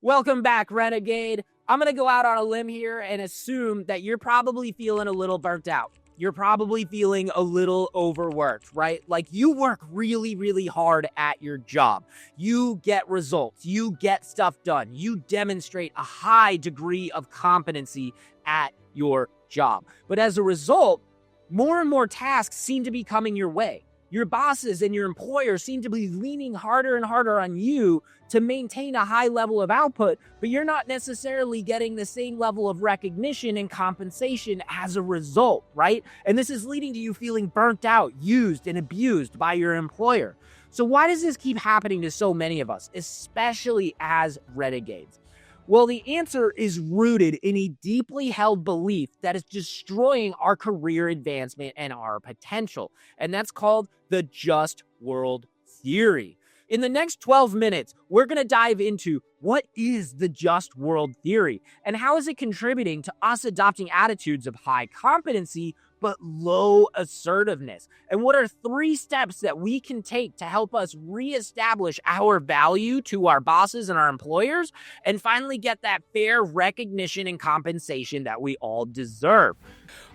Welcome back, Renegade. I'm going to go out on a limb here and assume that you're probably feeling a little burnt out. You're probably feeling a little overworked, right? Like you work really, really hard at your job. You get results. You get stuff done. You demonstrate a high degree of competency at your job. But as a result, more and more tasks seem to be coming your way. Your bosses and your employers seem to be leaning harder and harder on you to maintain a high level of output, but you're not necessarily getting the same level of recognition and compensation as a result, right? And this is leading to you feeling burnt out, used, and abused by your employer. So why does this keep happening to so many of us, especially as renegades? Well, the answer is rooted in a deeply held belief that is destroying our career advancement and our potential, and that's called the just world theory. In the next 12 minutes, we're going to dive into what is the just world theory and how is it contributing to us adopting attitudes of high competency but low assertiveness? And what are 3 steps that we can take to help us reestablish our value to our bosses and our employers and finally get that fair recognition and compensation that we all deserve?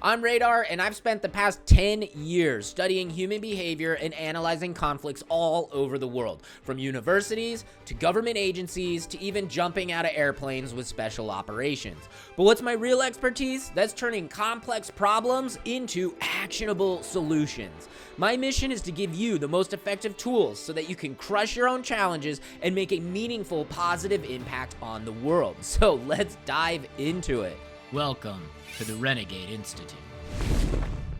I'm Radar, and I've spent the past 10 years studying human behavior and analyzing conflicts all over the world, from universities to government agencies to even jumping out of airplanes with special operations. But what's my real expertise? That's turning complex problems into actionable solutions. My mission is to give you the most effective tools so that you can crush your own challenges and make a meaningful, positive impact on the world. So let's dive into it. Welcome to the Renegade Institute.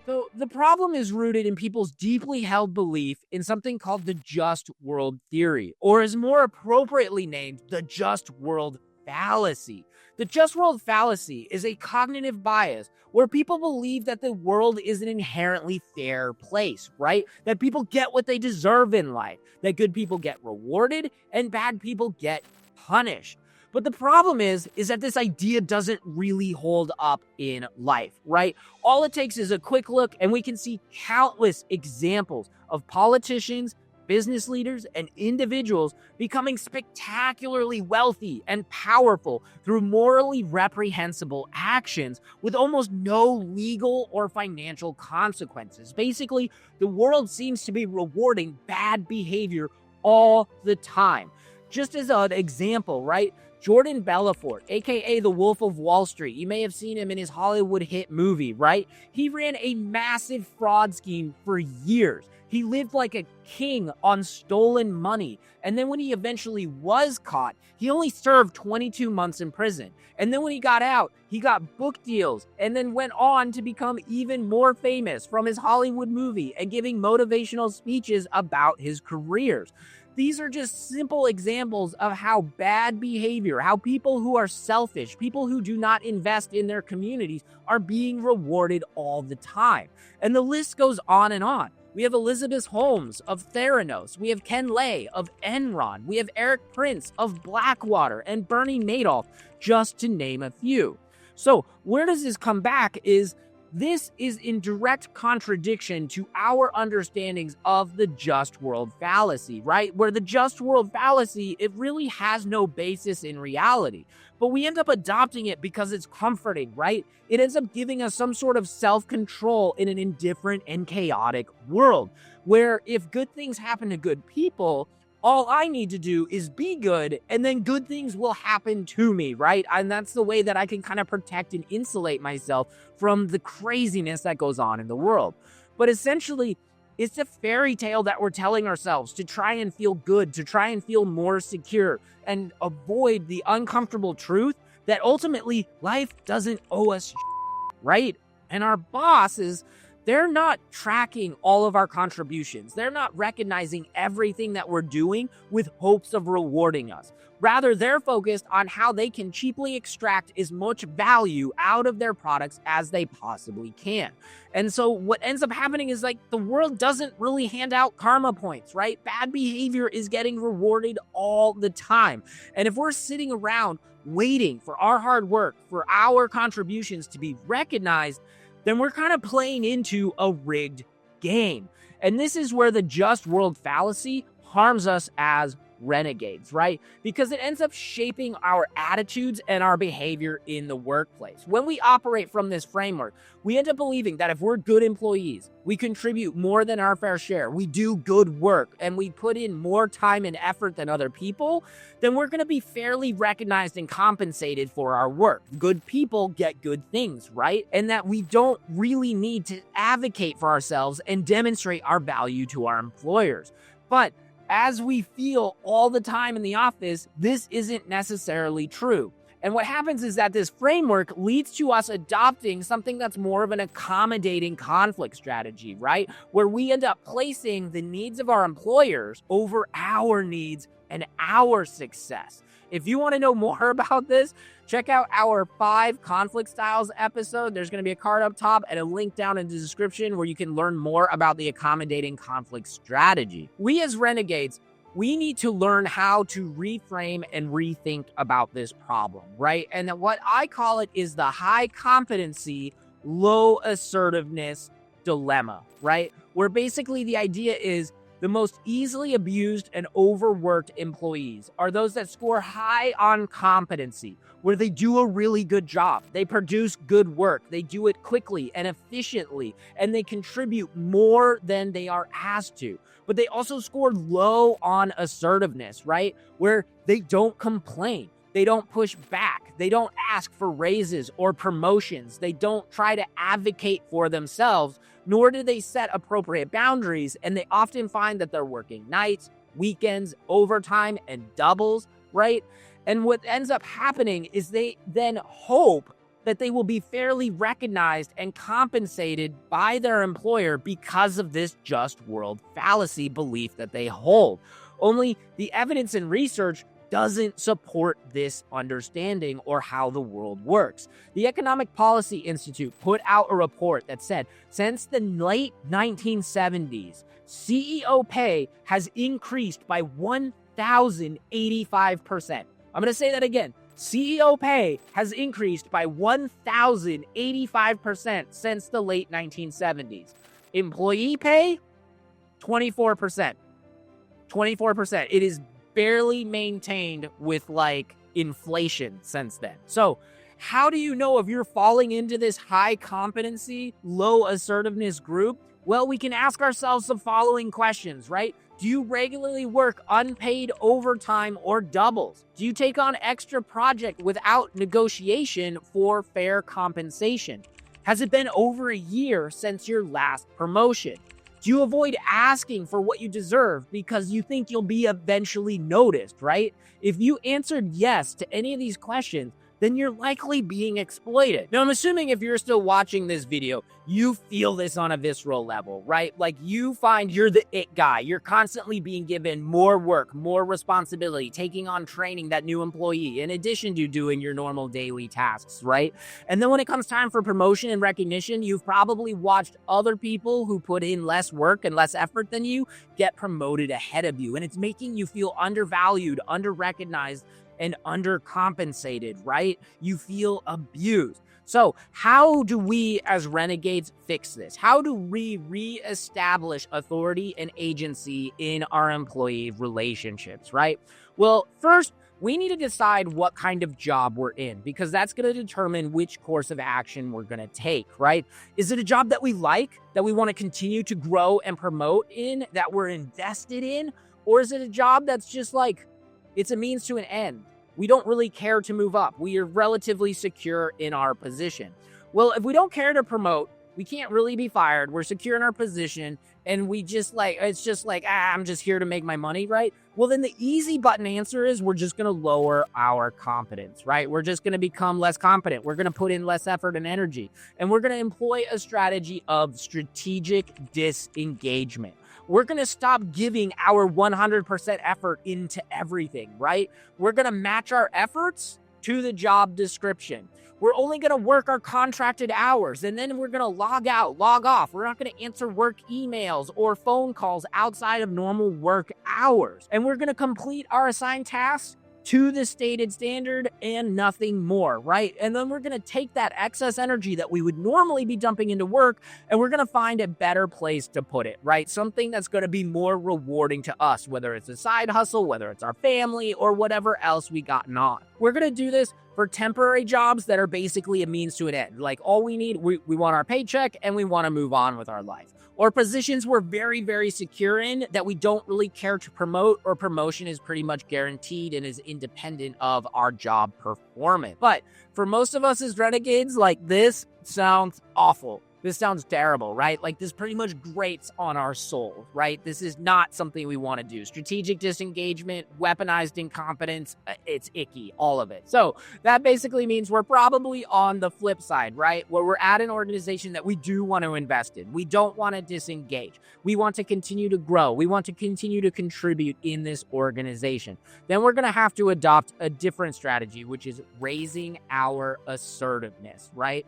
So the problem is rooted in people's deeply held belief in something called the just world theory, or is more appropriately named the just world fallacy. The just world fallacy is a cognitive bias where people believe that the world is an inherently fair place, right? That people get what they deserve in life, that good people get rewarded and bad people get punished. But the problem is that this idea doesn't really hold up in life, right? All it takes is a quick look and we can see countless examples of politicians, business leaders, and individuals becoming spectacularly wealthy and powerful through morally reprehensible actions with almost no legal or financial consequences. Basically, the world seems to be rewarding bad behavior all the time. Just as an example, right? Jordan Belfort, aka the Wolf of Wall Street. You may have seen him in his Hollywood hit movie, right? He ran a massive fraud scheme for years. He lived like a king on stolen money. And then when he eventually was caught, he only served 22 months in prison. And then when he got out, he got book deals and then went on to become even more famous from his Hollywood movie and giving motivational speeches about his careers. These are just simple examples of how bad behavior, how people who are selfish, people who do not invest in their communities are being rewarded all the time. And the list goes on and on. We have Elizabeth Holmes of Theranos. We have Ken Lay of Enron. We have Eric Prince of Blackwater and Bernie Madoff, just to name a few. So where does this come back is this is in direct contradiction to our understandings of the just world fallacy, right? Where the just world fallacy, it really has no basis in reality, but we end up adopting it because it's comforting, right? It ends up giving us some sort of self-control in an indifferent and chaotic world, where if good things happen to good people, all I need to do is be good, and then good things will happen to me, right? And that's the way that I can kind of protect and insulate myself from the craziness that goes on in the world. But essentially, it's a fairy tale that we're telling ourselves to try and feel good, to try and feel more secure, and avoid the uncomfortable truth that ultimately life doesn't owe us, right? And our bosses, they're not tracking all of our contributions. They're not recognizing everything that we're doing with hopes of rewarding us. Rather, they're focused on how they can cheaply extract as much value out of their products as they possibly can. And so what ends up happening is like the world doesn't really hand out karma points, right? Bad behavior is getting rewarded all the time. And if we're sitting around waiting for our hard work, for our contributions to be recognized, then we're kind of playing into a rigged game. And this is where the just world fallacy harms us as renegades, right? Because it ends up shaping our attitudes and our behavior in the workplace. When we operate from this framework, we end up believing that if we're good employees, we contribute more than our fair share, we do good work, and we put in more time and effort than other people, then we're going to be fairly recognized and compensated for our work. Good people get good things, right? And that we don't really need to advocate for ourselves and demonstrate our value to our employers. But as we feel all the time in the office, this isn't necessarily true. And what happens is that this framework leads to us adopting something that's more of an accommodating conflict strategy, right? Where we end up placing the needs of our employers over our needs and our success. If you want to know more about this, check out our 5 conflict styles episode. There's going to be a card up top and a link down in the description where you can learn more about the accommodating conflict strategy. We as renegades, we need to learn how to reframe and rethink about this problem, right? And what I call it is the high competency, low assertiveness dilemma, right? Where basically the idea is the most easily abused and overworked employees are those that score high on competency, where they do a really good job. They produce good work. They do it quickly and efficiently, and they contribute more than they are asked to. But they also score low on assertiveness, right? Where they don't complain. They don't push back. They don't ask for raises or promotions. They don't try to advocate for themselves, nor do they set appropriate boundaries. And they often find that they're working nights, weekends, overtime, and doubles, right? And what ends up happening is they then hope that they will be fairly recognized and compensated by their employer because of this just world fallacy belief that they hold. Only the evidence and research doesn't support this understanding or how the world works. The Economic Policy Institute put out a report that said since the late 1970s, CEO pay has increased by 1,085%. I'm going to say that again. CEO pay has increased by 1,085% since the late 1970s. Employee pay, 24%. 24%. It is barely maintained with like inflation since then. So how do you know if you're falling into this high competency, low assertiveness group? Well, we can ask ourselves the following questions, right? Do you regularly work unpaid overtime or doubles? Do you take on extra project without negotiation for fair compensation? Has it been over a year since your last promotion? Do you avoid asking for what you deserve because you think you'll be eventually noticed, right? If you answered yes to any of these questions, then you're likely being exploited. Now, I'm assuming if you're still watching this video, you feel this on a visceral level, right? Like you find you're the it guy. You're constantly being given more work, more responsibility, taking on training that new employee in addition to doing your normal daily tasks, right? And then when it comes time for promotion and recognition, you've probably watched other people who put in less work and less effort than you get promoted ahead of you. And it's making you feel undervalued, under-recognized, and undercompensated, right? You feel abused. So how do we as renegades fix this? How do we reestablish authority and agency in our employee relationships, right? Well, first, we need to decide what kind of job we're in because that's going to determine which course of action we're going to take, right? Is it a job that we like, that we want to continue to grow and promote in, that we're invested in? Or is it a job that's just like, it's a means to an end? We don't really care to move up. We are relatively secure in our position. Well, if we don't care to promote, we can't really be fired. We're secure in our position and we just like, it's just like, I'm just here to make my money, right? Well, then the easy button answer is we're just going to lower our competence, right? We're just going to become less competent. We're going to put in less effort and energy. And we're going to employ a strategy of strategic disengagement. We're going to stop giving our 100% effort into everything, right? We're going to match our efforts to the job description. We're only going to work our contracted hours, and then we're going to log out, log off. We're not going to answer work emails or phone calls outside of normal work hours. And we're going to complete our assigned tasks to the stated standard and nothing more, right? And then we're going to take that excess energy that we would normally be dumping into work, and we're going to find a better place to put it, right? Something that's going to be more rewarding to us, whether it's a side hustle, whether it's our family, or whatever else we gotten on. We're going to do this for temporary jobs that are basically a means to an end. Like all we need, we want our paycheck and we want to move on with our life. Or positions we're very, very secure in that we don't really care to promote, or promotion is pretty much guaranteed and is independent of our job performance. But for most of us as renegades, like this sounds awful. This sounds terrible, right? Like this pretty much grates on our soul, right? This is not something we want to do. Strategic disengagement, weaponized incompetence, it's icky, all of it. So that basically means we're probably on the flip side, right? Where we're at an organization that we do want to invest in. We don't want to disengage. We want to continue to grow. We want to continue to contribute in this organization. Then we're going to have to adopt a different strategy, which is raising our assertiveness, right?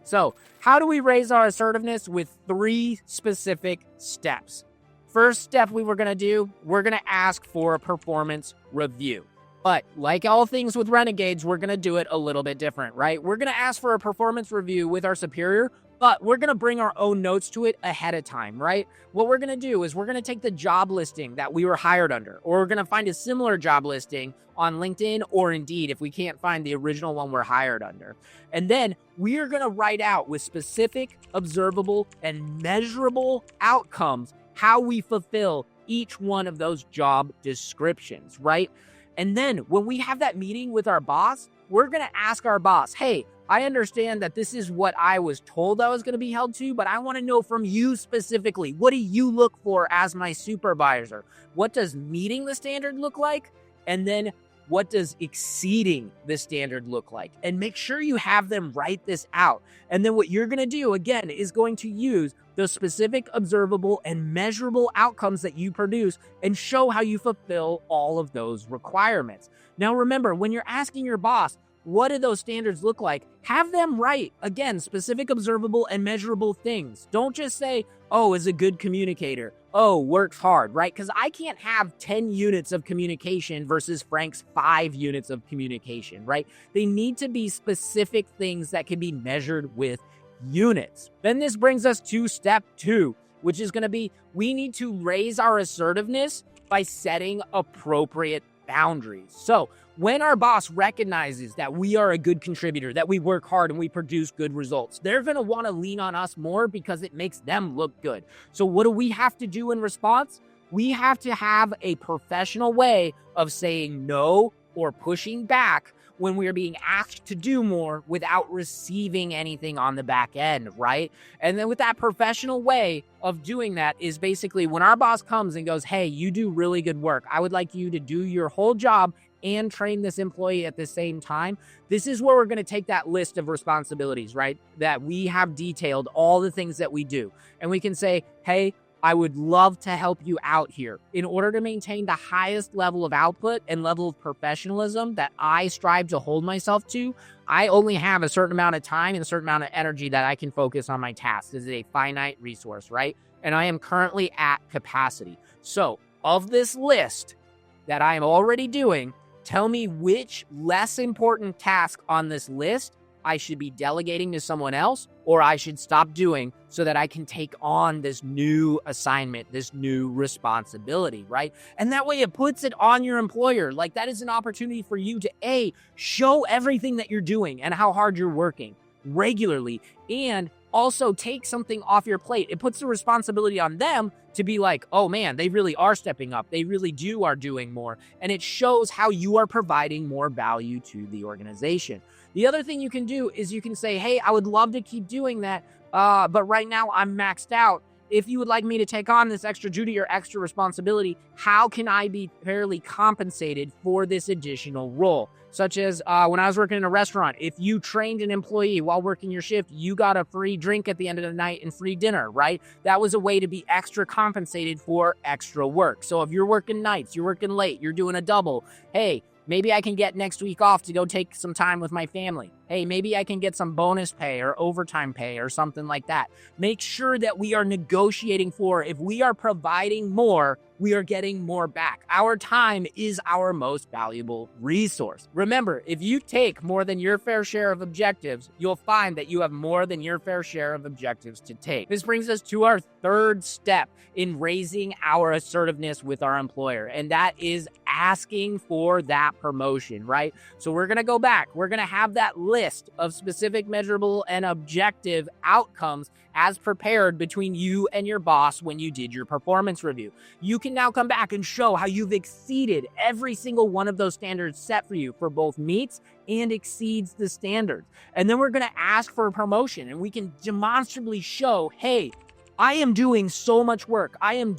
So how do we raise our assertiveness? With 3 specific steps. First step we're going to ask for a performance review. But like all things with renegades, we're going to do it a little bit different, right? We're going to ask for a performance review with our superior, but we're going to bring our own notes to it ahead of time, right? What we're going to do is we're going to take the job listing that we were hired under, or we're going to find a similar job listing on LinkedIn or Indeed if we can't find the original one we're hired under. And then we are going to write out with specific, observable, and measurable outcomes how we fulfill each one of those job descriptions, right? And then when we have that meeting with our boss, we're going to ask our boss, hey, I understand that this is what I was told I was going to be held to, but I want to know from you specifically, what do you look for as my supervisor? What does meeting the standard look like? And then what does exceeding the standard look like? And make sure you have them write this out. And then what you're going to do, again, is going to use those specific, observable, and measurable outcomes that you produce and show how you fulfill all of those requirements. Now, remember, when you're asking your boss, what do those standards look like? Have them write, again, specific, observable, and measurable things. Don't just say, oh, is a good communicator. Oh, works hard, right? Because I can't have 10 units of communication versus Frank's 5 units of communication, right? They need to be specific things that can be measured with units. Then this brings us to step 2, which is going to be, we need to raise our assertiveness by setting appropriate boundaries. So when our boss recognizes that we are a good contributor, that we work hard and we produce good results, they're going to want to lean on us more because it makes them look good. So what do we have to do in response? We have to have a professional way of saying no or pushing back when we're being asked to do more without receiving anything on the back end, right? And then with that professional way of doing that is basically when our boss comes and goes, hey, you do really good work. I would like you to do your whole job and train this employee at the same time. This is where we're going to take that list of responsibilities, right? That we have detailed all the things that we do. And we can say, hey, I would love to help you out here. In order to maintain the highest level of output and level of professionalism that I strive to hold myself to, I only have a certain amount of time and a certain amount of energy that I can focus on my tasks. This is a finite resource, right? And I am currently at capacity. So of this list that I am already doing, tell me which less important task on this list I should be delegating to someone else, or I should stop doing so that I can take on this new assignment, this new responsibility, right? And that way it puts it on your employer. Like that is an opportunity for you to show everything that you're doing and how hard you're working regularly, and also take something off your plate. It puts the responsibility on them to be like, oh man, they really are stepping up. They really are doing more. And it shows how you are providing more value to the organization. The other thing you can do is you can say, hey, I would love to keep doing that, but right now I'm maxed out. If you would like me to take on this extra duty or extra responsibility, how can I be fairly compensated for this additional role? Such as when I was working in a restaurant, if you trained an employee while working your shift, you got a free drink at the end of the night and free dinner, right? That was a way to be extra compensated for extra work. So if you're working nights, you're working late, you're doing a double, hey, maybe I can get next week off to go take some time with my family. Hey, maybe I can get some bonus pay or overtime pay or something like that. Make sure that we are negotiating for, if we are providing more, we are getting more back. Our time is our most valuable resource. Remember, if you take more than your fair share of objectives, you'll find that you have more than your fair share of objectives to take. This brings us to our third step in raising our assertiveness with our employer, and that is asking for that promotion, right? So we're going to go back. We're going to have that list of specific, measurable, and objective outcomes as prepared between you and your boss when you did your performance review. You can now come back and show how you've exceeded every single one of those standards set for you for both meets and exceeds the standards. And then we're going to ask for a promotion, and we can demonstrably show, hey, I am doing so much work. I am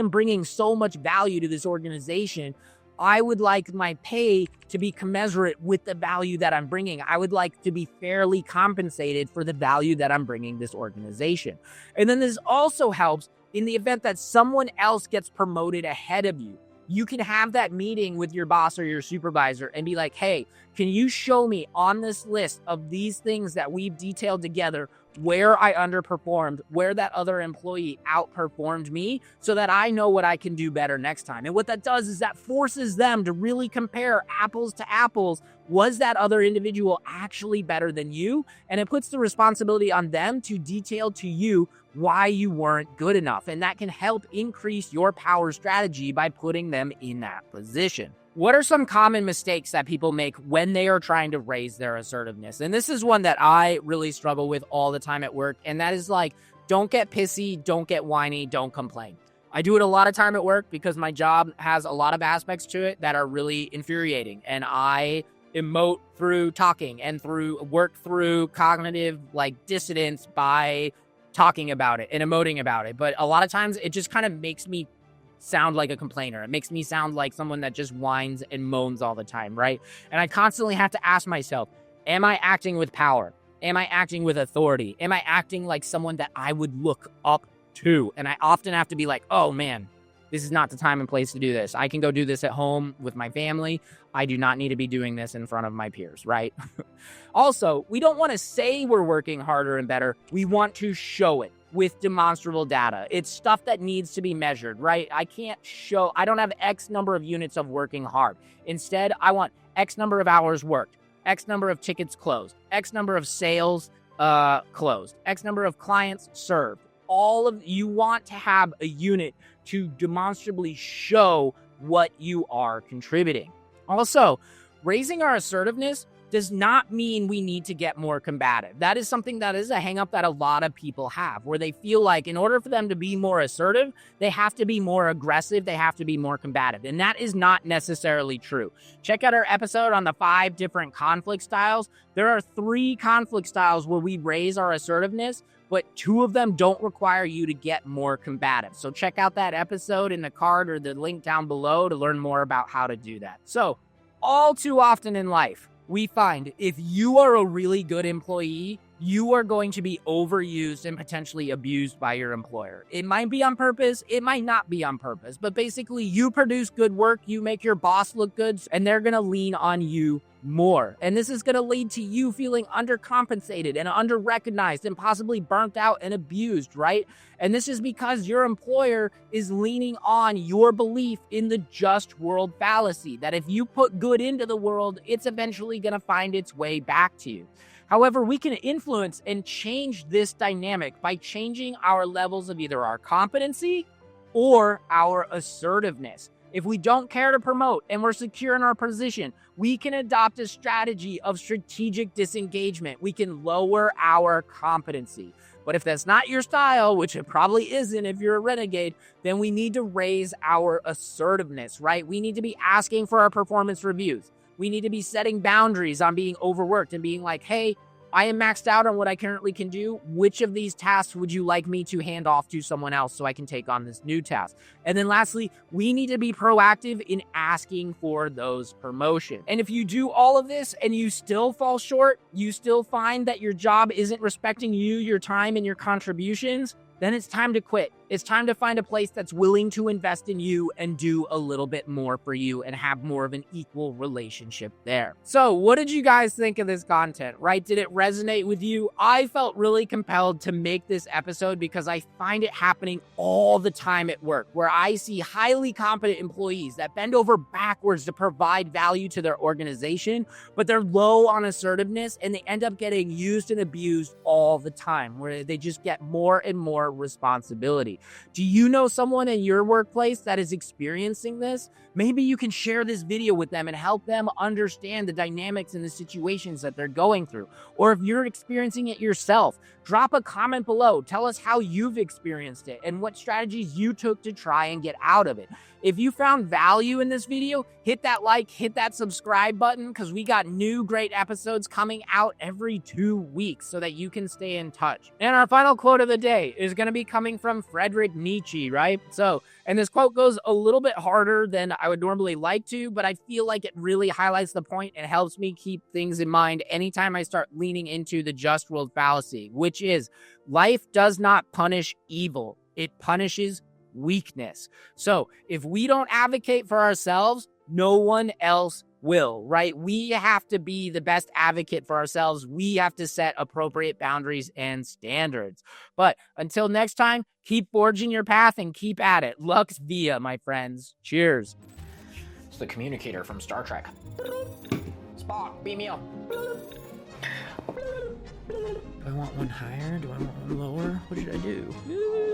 bringing so much value to this organization. I would like my pay to be commensurate with the value that I'm bringing. I would like to be fairly compensated for the value that I'm bringing this organization. And then this also helps in the event that someone else gets promoted ahead of you. You can have that meeting with your boss or your supervisor and be like, hey, can you show me on this list of these things that we've detailed together where I underperformed, where that other employee outperformed me, so that I know what I can do better next time. And what that does is that forces them to really compare apples to apples. Was that other individual actually better than you? And it puts the responsibility on them to detail to you why you weren't good enough. And that can help increase your power strategy by putting them in that position. What are some common mistakes that people make when they are trying to raise their assertiveness? And this is one that I really struggle with all the time at work. And that is like, don't get pissy, don't get whiny, don't complain. I do it a lot of time at work because my job has a lot of aspects to it that are really infuriating. And I emote through talking and work through cognitive dissonance by talking about it and emoting about it. But a lot of times it just kind of makes me sound like a complainer. It makes me sound like someone that just whines and moans all the time, right? And I constantly have to ask myself, am I acting with power? Am I acting with authority? Am I acting like someone that I would look up to? And I often have to be like, oh man, this is not the time and place to do this. I can go do this at home with my family. I do not need to be doing this in front of my peers, right? Also, we don't want to say we're working harder and better. We want to show it with demonstrable data. It's stuff that needs to be measured, right? I don't have X number of units of working hard. Instead, I want X number of hours worked, X number of tickets closed, X number of sales closed, X number of clients served. You want to have a unit to demonstrably show what you are contributing. Also, raising our assertiveness does not mean we need to get more combative. That is something that is a hang-up that a lot of people have, where they feel like in order for them to be more assertive, they have to be more aggressive, they have to be more combative. And that is not necessarily true. Check out our episode on the 5 different conflict styles. There are 3 conflict styles where we raise our assertiveness, but 2 of them don't require you to get more combative. So check out that episode in the card or the link down below to learn more about how to do that. So, all too often in life, we find if you are a really good employee, you are going to be overused and potentially abused by your employer. It might be on purpose, it might not be on purpose, but basically you produce good work, you make your boss look good, and they're going to lean on you more. And this is going to lead to you feeling undercompensated and underrecognized and possibly burnt out and abused, right? And this is because your employer is leaning on your belief in the just world fallacy, that if you put good into the world, it's eventually going to find its way back to you. However, we can influence and change this dynamic by changing our levels of either our competency or our assertiveness. If we don't care to promote and we're secure in our position, we can adopt a strategy of strategic disengagement. We can lower our competency. But if that's not your style, which it probably isn't if you're a renegade, then we need to raise our assertiveness, right? We need to be asking for our performance reviews. We need to be setting boundaries on being overworked and being like, hey, I am maxed out on what I currently can do. Which of these tasks would you like me to hand off to someone else so I can take on this new task? And then lastly, we need to be proactive in asking for those promotions. And if you do all of this and you still fall short, you still find that your job isn't respecting you, your time, and your contributions, then it's time to quit. It's time to find a place that's willing to invest in you and do a little bit more for you and have more of an equal relationship there. So what did you guys think of this content, right? Did it resonate with you? I felt really compelled to make this episode because I find it happening all the time at work, where I see highly competent employees that bend over backwards to provide value to their organization, but they're low on assertiveness and they end up getting used and abused all the time, where they just get more and more responsibility. Do you know someone in your workplace that is experiencing this? Maybe you can share this video with them and help them understand the dynamics and the situations that they're going through. Or if you're experiencing it yourself, drop a comment below. Tell us how you've experienced it and what strategies you took to try and get out of it. If you found value in this video, hit that like, hit that subscribe button, because we got new great episodes coming out every 2 weeks so that you can stay in touch. And our final quote of the day is going to be coming from Friedrich Nietzsche, right? And this quote goes a little bit harder than I would normally like to, but I feel like it really highlights the point and helps me keep things in mind anytime I start leaning into the just world fallacy, which is life does not punish evil. It punishes weakness. So if we don't advocate for ourselves, no one else will, right? We have to be the best advocate for ourselves. We have to set appropriate boundaries and standards. But until next time, keep forging your path and keep at it. Lux Via, my friends. Cheers. It's the communicator from Star Trek. Spock, beam me up. Do I want one higher? Do I want one lower? What should I do?